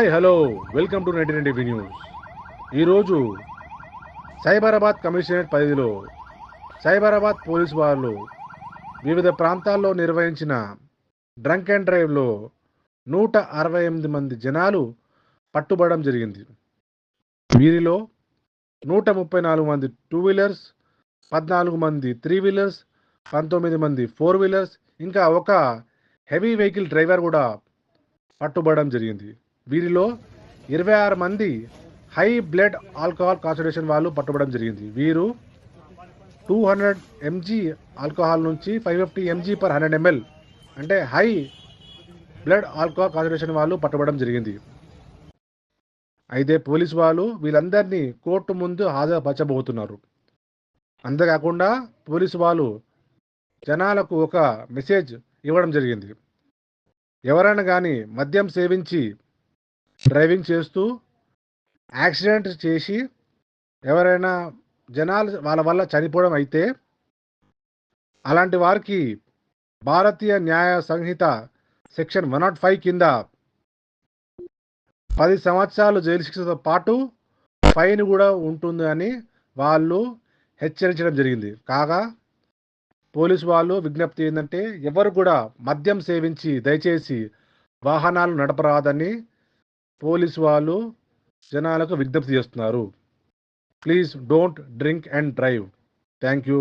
Hi hello welcome to 1990 news. ఈరోజు Cyberabad commissionerate పరిధిలో Cyberabad police వాళ్ళు వివిధ ప్రాంతాల్లో నిర్వహించిన డ్రంక్ అండ్ డ్రైవ్లో 168 మంది జనాలు పట్టుబడడం జరిగింది. వీరిలో 134 మంది 2 వీలర్స్, 14 మంది 3 వీలర్స్, 19 మంది 4 వీలర్స్, ఇంకా ఒక హెవీ వెహికల్ డ్రైవర్ కూడా పట్టుబడడం జరిగింది. వీరిలో 26 మంది హై బ్లడ్ ఆల్కహాల్ కాన్సంట్రేషన్ వాళ్ళు పట్టుబడడం జరిగింది. వీరు 200 mg ఆల్కహాల్ నుంచి 550 mg per 100 ml అంటే హై బ్లడ్ ఆల్కహాల్ కాన్సంట్రేషన్ వాళ్ళు పట్టుబడడం జరిగింది. అయితే పోలీసు వాళ్ళు వీళ్ళందరినీ కోర్టు ముందు హాజరుపరచబోతున్నారు. అంతేకాకుండా పోలీసు వాళ్ళు జనాలకు ఒక మెసేజ్ ఇవ్వడం జరిగింది. ఎవరైనా కానీ మద్యం సేవించి డ్రైవింగ్ చేస్తూ యాక్సిడెంట్ చేసి ఎవరైనా జనాలు వాళ్ళ వల్ల చనిపోవడం అయితే అలాంటి వారికి భారతీయ న్యాయ సంహిత సెక్షన్ 105 కింద 10 సంవత్సరాలు జైలు శిక్షతో పాటు ఫైన్ కూడా ఉంటుంది అని వాళ్ళు హెచ్చరించడం జరిగింది. కాగా పోలీసు వాళ్ళు విజ్ఞప్తి ఏంటంటే ఎవరు కూడా మద్యం సేవించి దయచేసి వాహనాలు నడపరాదని పోలీసు వాళ్ళు జనాలకు విజ్ఞప్తి చేస్తున్నారు. Please don't drink and drive. Thank you.